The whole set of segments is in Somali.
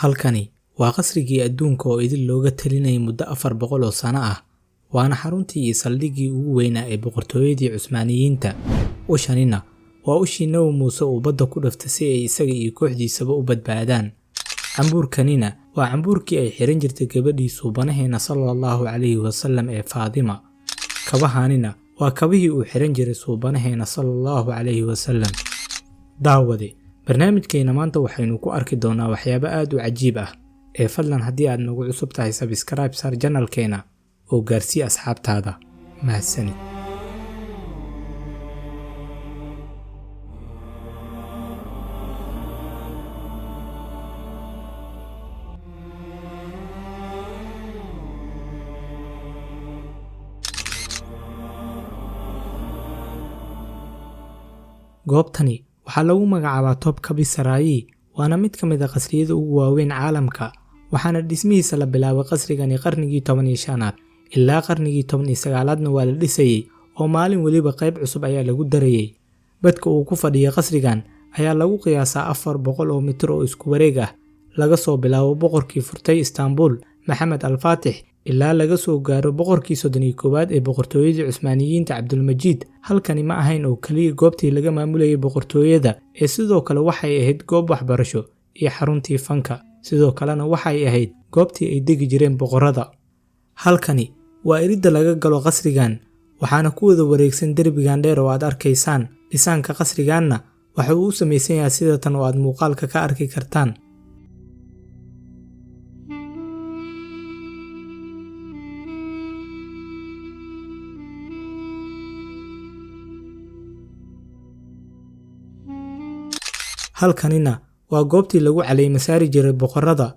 halkani waa qasrigii adduunka oo idin looga talinayay muddo 400 oo sano ah, waana xaruntii iyo saldhiggii ugu weynaa ee boqortooyadii Cusmaaniyiinta. Ushanina waa ushii Nabi Muuse uu badda ku dhaftay si ay isaga iyo kooxdiisaba u badbaadaan. Cambuurkanina waa cambuurkii ay xiran jirtay gabadhii suubanaheena sallallahu calayhi wasallam ee Faadima. Kabahanina waa kabihii uu xiran jiray suubanaheena sallallahu calayhi wasallam. Daawade barnaamijkeena maanta waxaynu ku arki doonaa waxyaabo aad u cajiib ah ee fadlan haddii aad nagu cusub tahay subscribe sar channelkeena oo gaarsii asxaabtaada. Mahadsanid. goobtani waxaa lagu magacaabaa Top Kabi Sarayi, waana mid ka mid ah qasriyada ugu waaweyn caalamka, waxaana dhismihiisa la bilaabay qasrigani qarnigii 15aad ilaa qarnigii 19aadna waa la dhisayay oo maalin waliba qayb cusub ayaa lagu darayay. Badka uu ku fadhiyo qasrigan ayaa lagu qiyaasaa 400 oo mitir oo isku wareeg ah, laga soo bilaabo boqorkii furtay Istanbul Maxamed Al-Faatix ilaa laga soo gaaro boqorkii 31aad ee boqortooyadii Cusmaaniyiinta Cabdulmajiid. Halkani ma ahayn oo kaliya goobtii laga maamulayay boqortooyada, ee sidoo kale waxay ahayd goob waxbarasho iyo xaruntii fanka, sidoo kalena waxay ahayd goobtii ay degi jireen boqorada. Halkani waa iridda laga galo qasrigan, waxaana ku wada wareegsan derbigan dheer oo aad arkaysaan. Dhisaanka qasriganna waxa uu u samaysan yahay sida tan oo aad muuqaalka ka arki kartaan. Halkanina waa goobtii lagu caleemasaari jiray boqorada.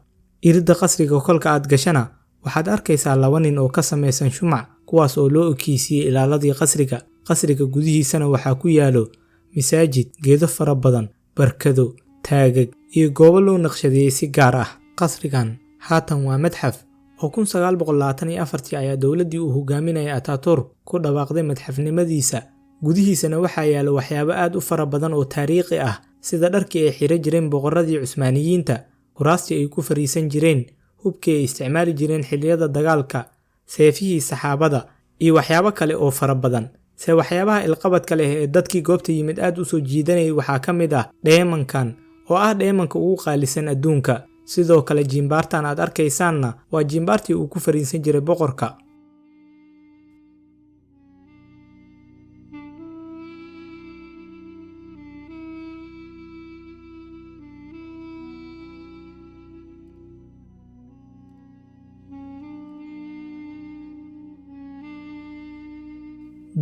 Iridda qasriga kolka aad gashana waxaad arkaysaa 2 nin oo ka samaysan shumac, kuwaas oo loo ekeysiyay ilaaladii qasriga. Qasriga gudihiisana waxaa ku yaalo masaajid, geedo fara badan, barkado, taagag iyo goobo loo naqshadeeyay si gaar ah. Qasrigan haatan waa madxaf oo 1924 ayaa dowladdii uu hogaaminayay Ataturk ku dhawaaqday madxafnimadiisa. Gudihiisana waxaa yaalo waxyaabo aad u fara badan oo taariikhi ah, sida dharkii ay xiran jireen boqoradii Cusmaaniyiinta, kuraastii ay ku fariisan jireen, hubkii ay isticmaali jireen xilliyada dagaalka, seefihii saxaabada iyo waxyaabo kale oo fara badan. Waxyaabaha ilqabadka leh ee dadkii goobta yimid aad u soo jiidanayay waxaa ka mid ah dheemankan oo ah dheemanka ugu qaalisan adduunka. Sidoo kale jimbaartan aad arkaysaanna waa jimbaartii uu ku fariisan jiray boqorka.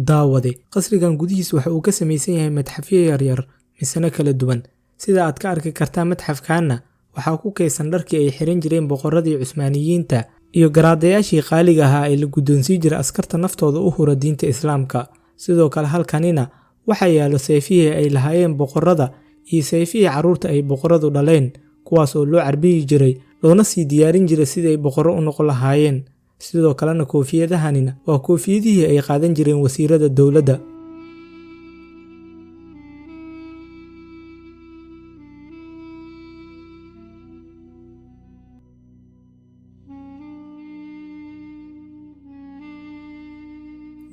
daawade qasrigan gudihiisa waxa uu ka samaysan yahay madxafyo yaryar misana kala duwan. Sida aad ka arki kartaa madxafkaana waxaa ku kaysan dharkii ay xiran jireen boqoradii Cusmaaniyiinta iyo garaadayaashii qaaliga ahaa ee la guddoonsiin jiray askarta naftooda u hura diinta Islaamka. Sidoo kale halkanina waxaa yaalo seefihii ay lahaayeen boqorada iyo seefihii carruurta ay boqoradu dhaleen, kuwaas oo loo carbiyi jiray loona sii diyaarin jiray sidii ay boqorro u noqon lahaayeen. sidoo kalena koofiyadahanina waa koofiyadihii ay qaadan jireen wasiirada dowladda.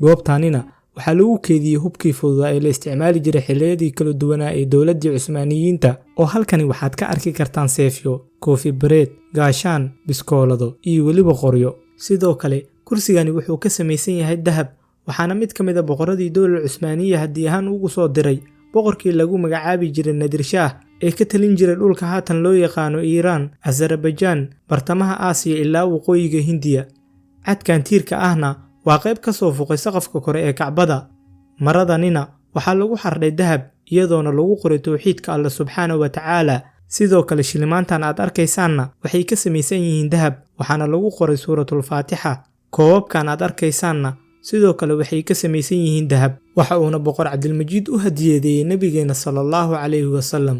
goobtanina waxaa lagu keediyey hubkii fududaa ee la isticmaali jiray xilliyadii kala duwanaa ee dowladdii Cusmaaniyiinta, oo halkani waxaad ka arki kartaan seefyo, koofi bareed, gaashaan, biskoolado iyo weliba qoryo. sidoo kale kursigani wuxuu ka samaysan yahay dahab, waxaana mid ka mid ah boqoradii dowladda Cusmaaniya haddii ahaan ugu soo diray boqorkii lagu magacaabi jiray Nadir Shah ee ka talin jiray dhulka haatan loo yaqaano Iiraan, Azerbaijan, bartamaha Aasiya ilaa waqooyiga Hindiya. Cadkan tiirka ahna waa qayb ka soo fuqay saqafka kore ee Kacbada. Maradanina waxaa lagu xardhay dahab iyadoona lagu qoray tawxiidka Allah subxaanahu wa tacaala. sidoo kale shilimaantan aad arkaysaanna waxay ka samaysan yihiin dahab, waxaana lagu qoray suuratul Faatixa. koobabkan aad arkaysaanna sidoo kale waxay ka samaysan yihiin dahab, waxa uuna boqor Cabdulmajiid u hadiyeeyay nabigeena sallallahu calayhi wasallam.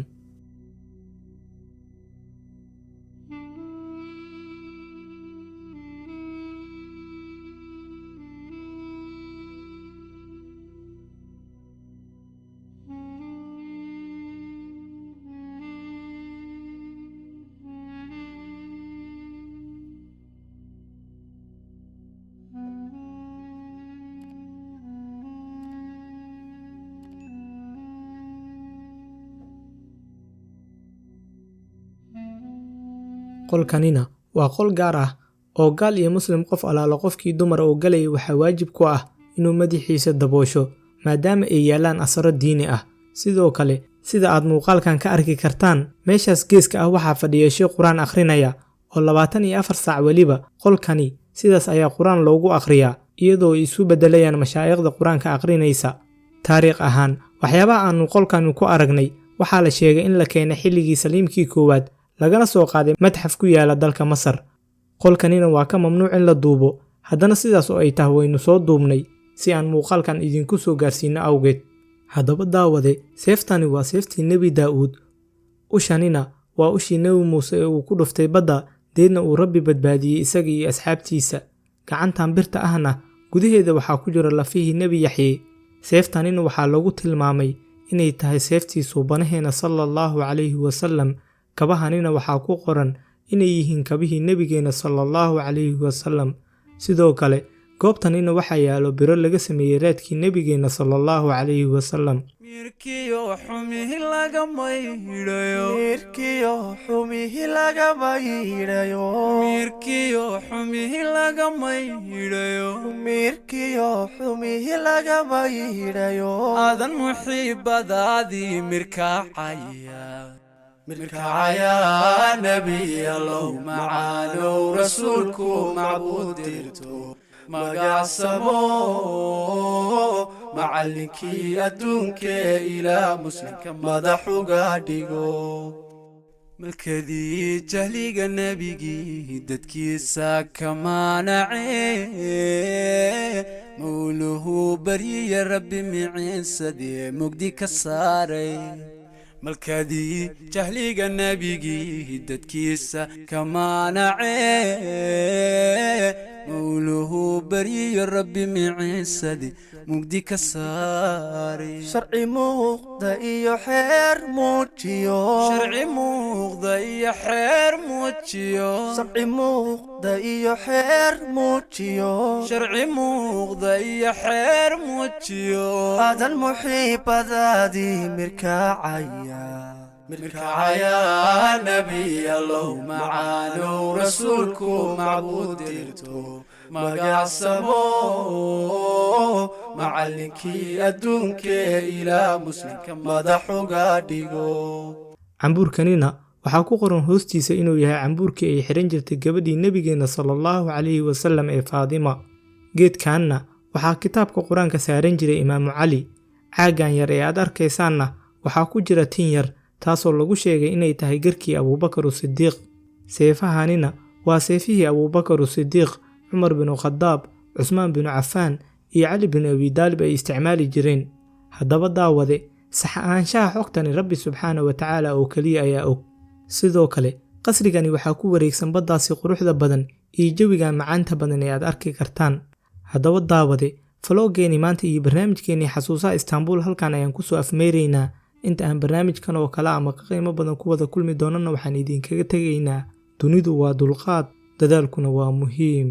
qolkanina waa qol gaar ah oo gaal iyo muslim qof alaalo qofkii dumar oo galay waxaa waajib ku ah inuu madaxiisa daboosho maadaama ay yaalaan asaro diini ah. sidoo kale sida aad muuqaalkan ka arki kartaan meeshaas geeska ah waxaa fadhiya sheekh quraan akhrinaya oo 24 saac waliba qolkani sidaas ayaa quraan loogu akhriyaa iyadoo ay isu bedelayaan mashaayikhda quraanka akhrinaysa. taariikh ahaan waxyaabaha aanu qolkani ku aragnay waxaa la sheegay in la keenay xilligii Saliimkii koowaad lagana soo qaaday madxaf ku yaala dalka Masar. qolkanina waa ka mamnuuc in la duubo, haddana sidaas oo ay tahay waynu soo duubnay si aan muuqaalkan idinku soo gaarsiino awgeed. haddaba daawade, seeftani waa seeftii Nebi Daa'uud, ushanina waa ushii Nebi Muuse ee uu ku dhuftay badda deedna uu Rabbi badbaadiyey isaga iyo asxaabtiisa. gacantan birta ahna gudaheeda waxaa ku jira lafihii Nebi Yaxye. seeftanina waxaa lagu tilmaamay inay tahay seeftii suubanaheena sallallahu calayhi wasallam. kabahanina waxaa ku qoran inay yihiin kabihii nebigeena sallallahu calayhi wasallam. sidoo kale goobtanina waxaa yaalo biro laga sameeyey raadkii nebigeena sallallahu calayhi wasallam. mirkiyo xumihi laga maydhayo mirkiyo xumihi laga maydhayo mirkiyo xumihi laga maydhayo mirkiyo xumihi laga maydhayo aadan muxiibadaadii mirkacaya mirkacaya nabi allow macaanow rasuulku macbuud dirto magacsamo macallinkii adduunkee ilaa muslimka madax uga dhigo malkadii jahliga nebigii dadkiisa ka maanacee mawluhu baryiya rabbi miciinsadee mugdi ka saaray malkadii jahliga nebigii dadkiisa ka maanacee mawluhu baryiya rabbi miciinsadee mugdi ka saaray sharci muuqda iyo xeer muujiyo sharci muuqda iyo xeer muujiyo sharci muuqda iyo xeer muujiyo sharci muuqda iyo xeer muujiyo aadan muxiibadaadii mirkacaya mirkacaya nabi allow macaanow rasuulku macbuud dirto magacsamo macallinkii adduunkee ilaa muslimka madax uga dhigo. cambuurkanina waxaa ku qoran hoostiisa inuu yahay cambuurkii ay xiran jirtay gabadhii nebigeena sallallahu calayhi wasallam ee Faadima. geedkanna waxaa kitaabka quraanka saaran jiray Imaamu Cali. caagan yar ee aad arkaysaanna waxaa ku jira tin yar taasoo lagu sheegay inay tahay garkii Abuubakar Sidiiq. seefahanina waa seefihii Abuubakar Sidiiq, Cumar bin Khadaab, Cusmaan bin Cafaan iyo Cali bin Abi Daalib ay isticmaali jireen. haddaba daawade, sax ahaanshaha xogtani Rabbi subxaanahu wa tacaala oo kaliya ayaa og. sidoo kale qasrigani waxaa ku wareegsan baddaasi quruxda badan iyo jawiga macaanta badan ee aad arki kartaan. haddaba daawade, faloogeeni maanta iyo barnaamijkeennii xasuusaha Istanbul halkan ayaan kusoo afmeeraynaa. inta aan barnaamijkan oo kale ama ka qiimo badan ku wada kulmi doonana waxaan idinkaga tegaynaa dunidu waa dulqaad, dadaalkuna waa muhiim.